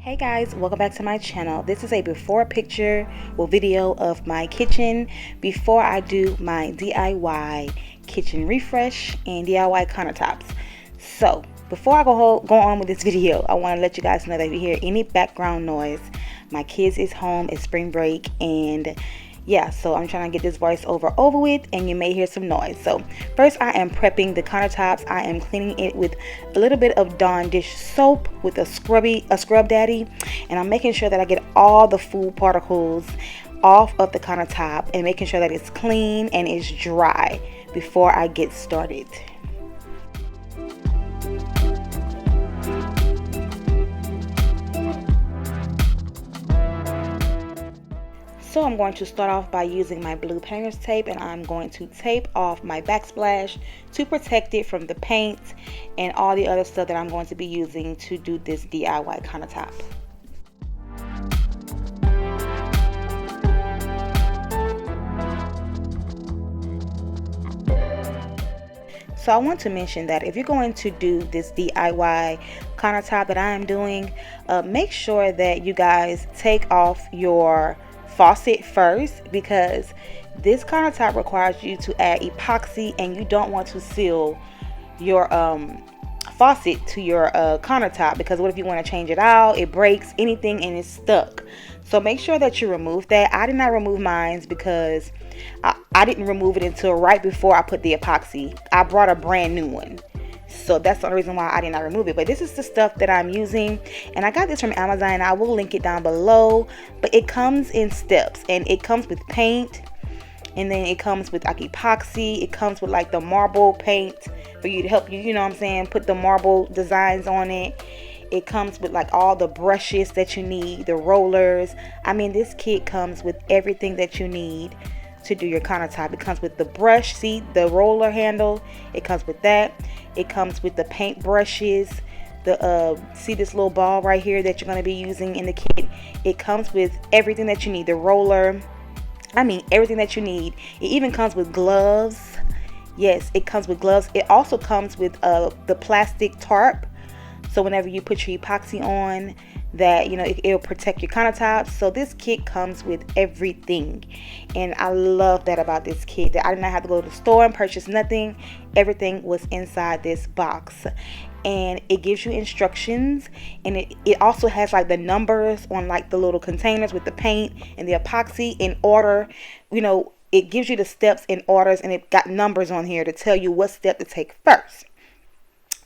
Hey guys, welcome back to my channel. This is a before picture or video of my kitchen before I do my DIY kitchen refresh and DIY countertops. So before I go on with this video, I want to let you guys know that if you hear any background noise, my kids is home, it's spring break, and yeah, so I'm trying to get this voiceover over with, and you may hear some noise. So first, I am prepping the countertops. I am cleaning it with a little bit of Dawn dish soap with a scrub daddy, and I'm making sure that I get all the food particles off of the countertop and making sure that it's clean and it's dry before I get started. So I'm going to start off by using my blue painter's tape, and I'm going to tape off my backsplash to protect it from the paint and all the other stuff that I'm going to be using to do this DIY countertop. So I want to mention that if you're going to do this DIY countertop that I am doing, make sure that you guys take off your faucet first, because this countertop requires you to add epoxy, and you don't want to seal your faucet to your countertop, because what if you want to change it out, it breaks anything and it's stuck. So make sure that you remove that. I did not remove mine because I didn't remove it until right before I put the epoxy. I brought a brand new one. So that's the only reason why I did not remove it. But this is the stuff that I'm using, and I got this from Amazon. I will link it down below, but it comes in steps, and it comes with paint, and then it comes with like epoxy. It comes with like the marble paint for you to help you, you know what I'm saying, put the marble designs on it. It comes with like all the brushes that you need, the rollers. I mean, this kit comes with everything that you need to do your countertop. It comes with the brush, see the roller handle, it comes with that. It comes with the paint brushes, the see this little ball right here that you're going to be using in the kit. It comes with everything that you need, the roller, I mean everything that you need. It even comes with gloves. Yes, it comes with gloves. It also comes with the plastic tarp, so whenever you put your epoxy on, that you know it'll protect your countertops. So this kit comes with everything, and I love that about this kit, that I did not have to go to the store and purchase nothing. Everything was inside this box, and it gives you instructions, and it also has like the numbers on like the little containers with the paint and the epoxy in order. You know, it gives you the steps in orders, and it got numbers on here to tell you what step to take first.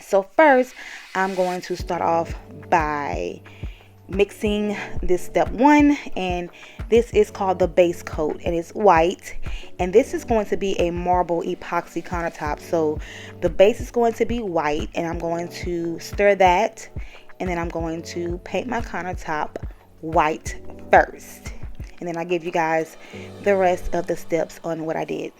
So first, I'm going to start off by mixing this step one, and this is called the base coat, and it's white, and this is going to be a marble epoxy countertop. So the base is going to be white, and I'm going to stir that, and then I'm going to paint my countertop white first, and then I'll give you guys the rest of the steps on what I did.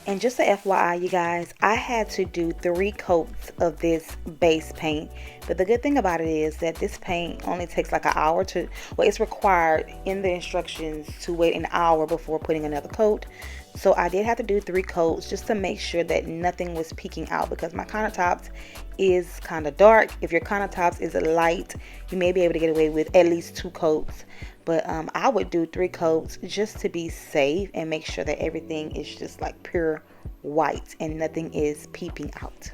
And just a FYI, you guys, I had to do 3 coats of this base paint. But the good thing about it is that this paint only takes like an hour to, well, it's required in the instructions to wait an hour before putting another coat. So I did have to do 3 coats just to make sure that nothing was peeking out, because my countertops is kind of dark. If your countertops is light, you may be able to get away with at least 2 coats. But I would do 3 coats just to be safe and make sure that everything is just like pure white and nothing is peeping out.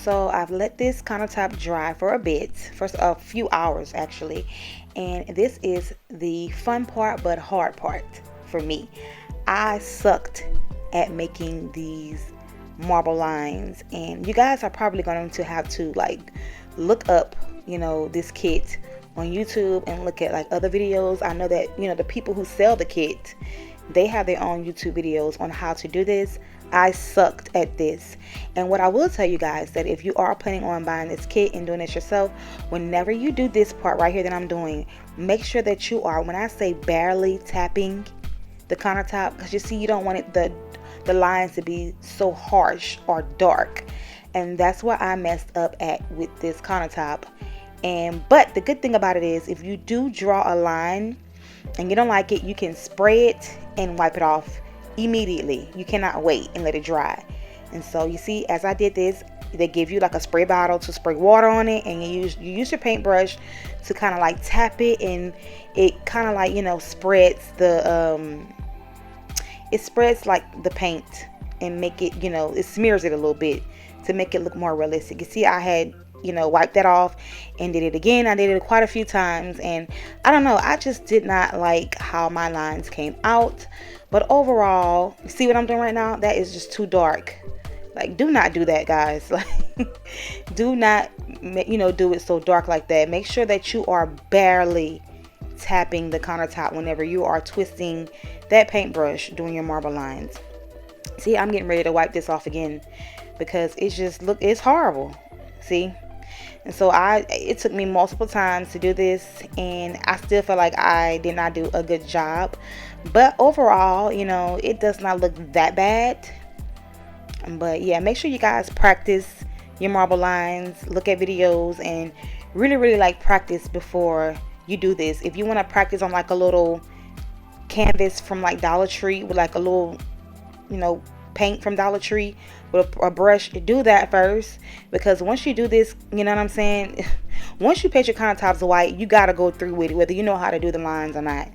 So I've let this countertop dry for a bit, for a few hours actually. And this is the fun part but hard part for me. I sucked at making these marble lines, and you guys are probably going to have to like look up, this kit on YouTube and look at like other videos. I know that, the people who sell the kit, they have their own YouTube videos on how to do this. I sucked at this. And what I will tell you guys, that if you are planning on buying this kit and doing this yourself, whenever you do this part right here that I'm doing, make sure that you are, when I say barely tapping the countertop, because you see, you don't want it, the lines to be so harsh or dark. And that's where I messed up at with this countertop. But the good thing about it is, if you do draw a line and you don't like it, you can spray it and wipe it off immediately. You cannot wait and let it dry. And so you see, as I did this, they give you like a spray bottle to spray water on it, and you use your paintbrush to kind of like tap it, and it kind of like spreads like the paint and make it, it smears it a little bit to make it look more realistic. You see, I had wiped that off and did it again. I did it quite a few times, and I don't know, I just did not like how my lines came out. But overall, you see what I'm doing right now? That is just too dark. Like, do not do that, guys. Like, do not do it so dark like that. Make sure that you are barely tapping the countertop whenever you are twisting that paintbrush doing your marble lines. See, I'm getting ready to wipe this off again because it's horrible. See? And so it took me multiple times to do this, and I still feel like I did not do a good job. But overall, it does not look that bad. But yeah, make sure you guys practice your marble lines, look at videos, and really, really like practice before you do this. If you want to practice on like a little canvas from like Dollar Tree with like a little, paint from Dollar Tree with a brush, do that first, because once you do this, you know what I'm saying, once you paint your countertops white, you got to go through with it, whether you know how to do the lines or not.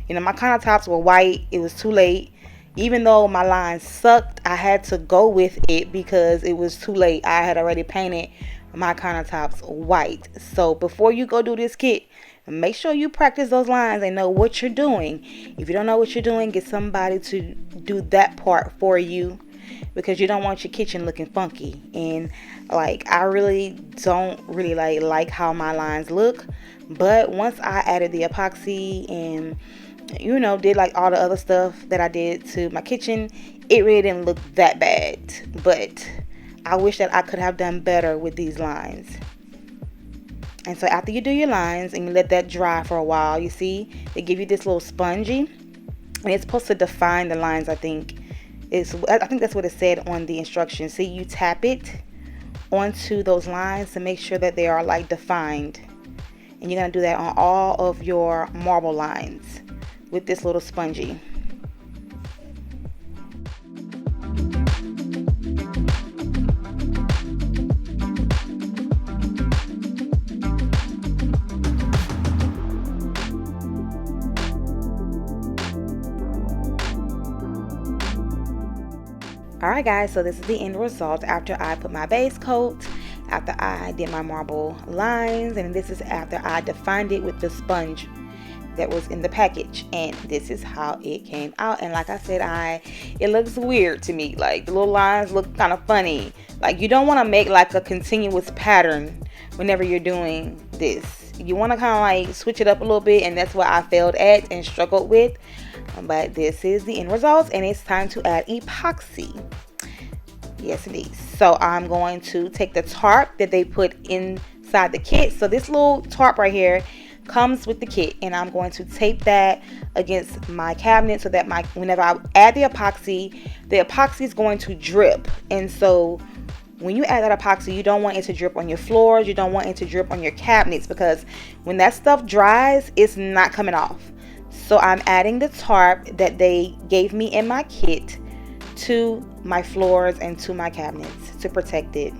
My countertops were white. It was too late. Even though my lines sucked, I had to go with it because it was too late. I had already painted my countertops white. So before you go do this kit, make sure you practice those lines and know what you're doing. If you don't know what you're doing, get somebody to do that part for you, because you don't want your kitchen looking funky. And like, I really don't like how my lines look. But once I added the epoxy and did like all the other stuff that I did to my kitchen, it really didn't look that bad. But I wish that I could have done better with these lines. And so after you do your lines and you let that dry for a while, you see they give you this little spongy, and it's supposed to define the lines. I think that's what it said on the instructions. See, you tap it onto those lines to make sure that they are like defined, and you're gonna do that on all of your marble lines with this little spongy. Alright guys, so this is the end result after I put my base coat, after I did my marble lines, and this is after I defined it with the sponge that was in the package. And this is how it came out. And like I said, it looks weird to me. Like the little lines look kind of funny. Like you don't want to make like a continuous pattern whenever you're doing this. You want to kind of like switch it up a little bit, and that's what I failed at and struggled with. But this is the end result, and it's time to add epoxy. Yes indeed. So I'm going to take the tarp that they put inside the kit. So this little tarp right here comes with the kit, and I'm going to tape that against my cabinet so that whenever I add the epoxy is going to drip. And so when you add that epoxy, you don't want it to drip on your floors, you don't want it to drip on your cabinets, because when that stuff dries, it's not coming off. So I'm adding the tarp that they gave me in my kit to my floors and to my cabinets to protect it.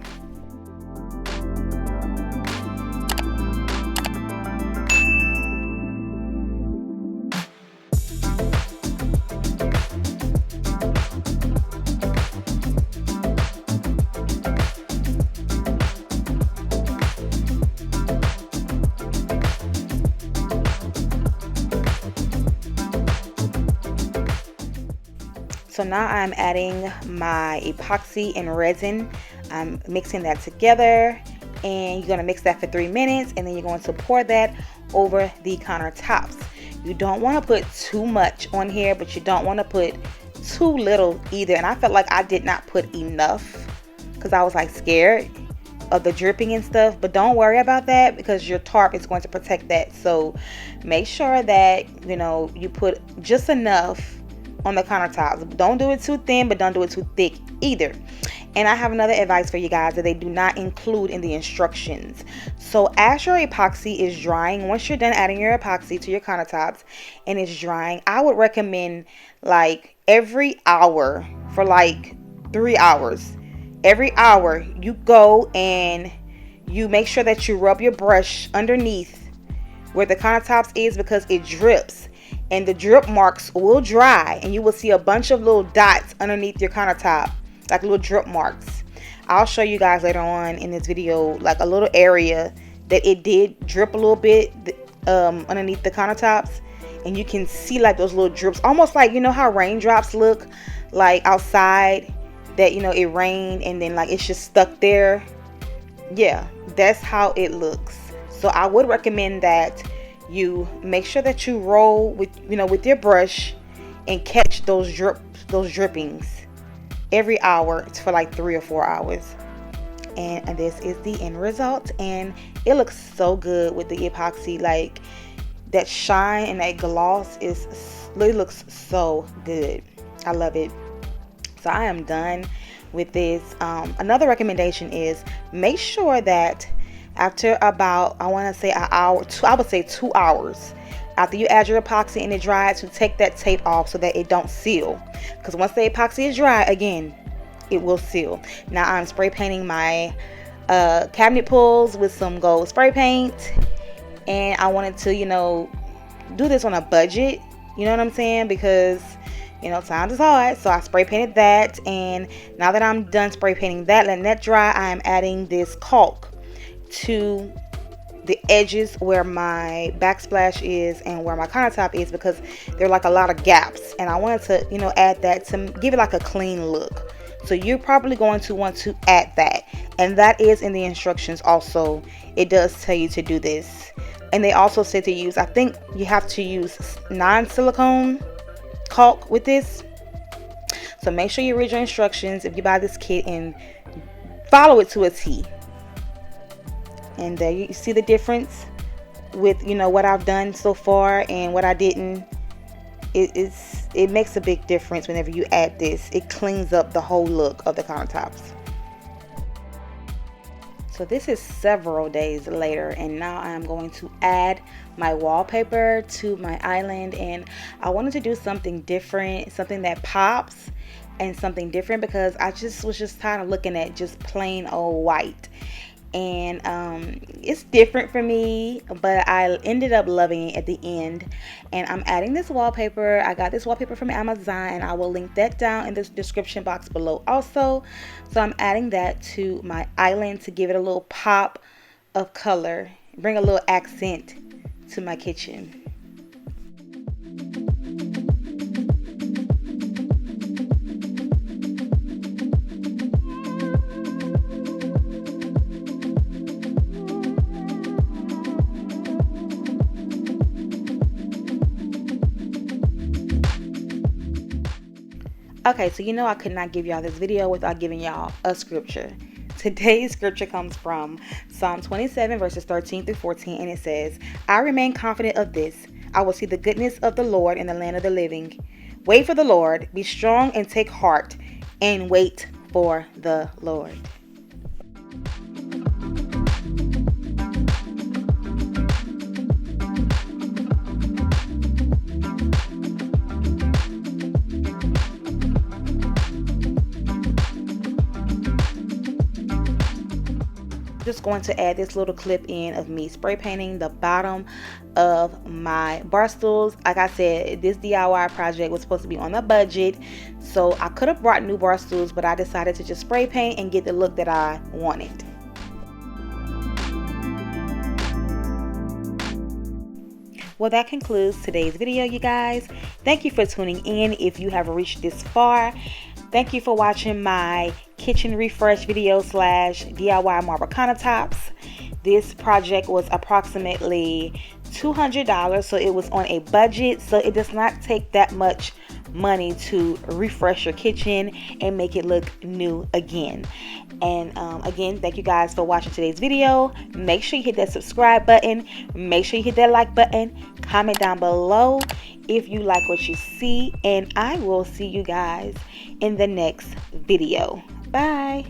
So now I'm adding my epoxy and resin. I'm mixing that together, and you're going to mix that for 3 minutes, and then you're going to pour that over the countertops. You don't want to put too much on here, but you don't want to put too little either. And I felt like I did not put enough because I was like scared of the dripping and stuff. But don't worry about that, because your tarp is going to protect that. So make sure that you put just enough on the countertops. Don't do it too thin, but don't do it too thick either. And I have another advice for you guys that they do not include in the instructions. So as your epoxy is drying, once you're done adding your epoxy to your countertops and it's drying, I would recommend like every hour for like 3 hours. Every hour you go and you make sure that you rub your brush underneath where the countertops is, because it drips. And the drip marks will dry, and you will see a bunch of little dots underneath your countertop, like little drip marks. I'll show you guys later on in this video like a little area that it did drip a little bit underneath the countertops, and you can see like those little drips, almost like how raindrops look like outside, that it rained and then like it's just stuck there. Yeah, that's how it looks. So I would recommend that you make sure that you roll with your brush and catch those drippings every hour for like 3 or 4 hours. And this is the end result, and it looks so good with the epoxy. Like that shine and that gloss really looks so good. I love it. So I am done with this. Another recommendation is make sure that after about, I want to say an hour, I would say 2 hours after you add your epoxy and it dries, to take that tape off so that it don't seal. Because once the epoxy is dry, again, it will seal. Now I'm spray painting my cabinet pulls with some gold spray paint, and I wanted to do this on a budget, you know what I'm saying, because times is hard. So I spray painted that, and now that I'm done spray painting that, letting that dry, I am adding this caulk to the edges where my backsplash is and where my countertop is, because there are like a lot of gaps, and I wanted to add that to give it like a clean look. So you're probably going to want to add that, and that is in the instructions also. It does tell you to do this, and they also said to use, I think you have to use non-silicone caulk with this. So make sure you read your instructions if you buy this kit and follow it to a T. And there you see the difference with what I've done so far and what I didn't. It makes a big difference whenever you add this. It cleans up the whole look of the countertops. So this is several days later, and now I am going to add my wallpaper to my island. And I wanted to do something different, something that pops and something different, because I was just tired of looking at just plain old white. And it's different for me, but I ended up loving it at the end. And I'm adding this wallpaper. I got this wallpaper from Amazon, and I will link that down in the description box below also. So I'm adding that to my island to give it a little pop of color, bring a little accent to my kitchen. Okay, so you know I could not give y'all this video without giving y'all a scripture. Today's scripture comes from Psalm 27 verses 13 through 14, and it says, I remain confident of this. I will see the goodness of the Lord in the land of the living. Wait for the Lord. Be strong and take heart, and wait for the Lord. Just going to add this little clip in of me spray painting the bottom of my bar stools. Like I said, this DIY project was supposed to be on a budget, so I could have brought new bar stools, but I decided to just spray paint and get the look that I wanted. Well, that concludes today's video, you guys. Thank you for tuning in if you have reached this far. Thank you for watching my kitchen refresh video / DIY marble countertops. This project was approximately $200, so it was on a budget, so it does not take that much money to refresh your kitchen and make it look new again. And again, thank you guys for watching today's video. Make sure you hit that subscribe button, make sure you hit that like button, comment down below if you like what you see, and I will see you guys in the next video. Bye.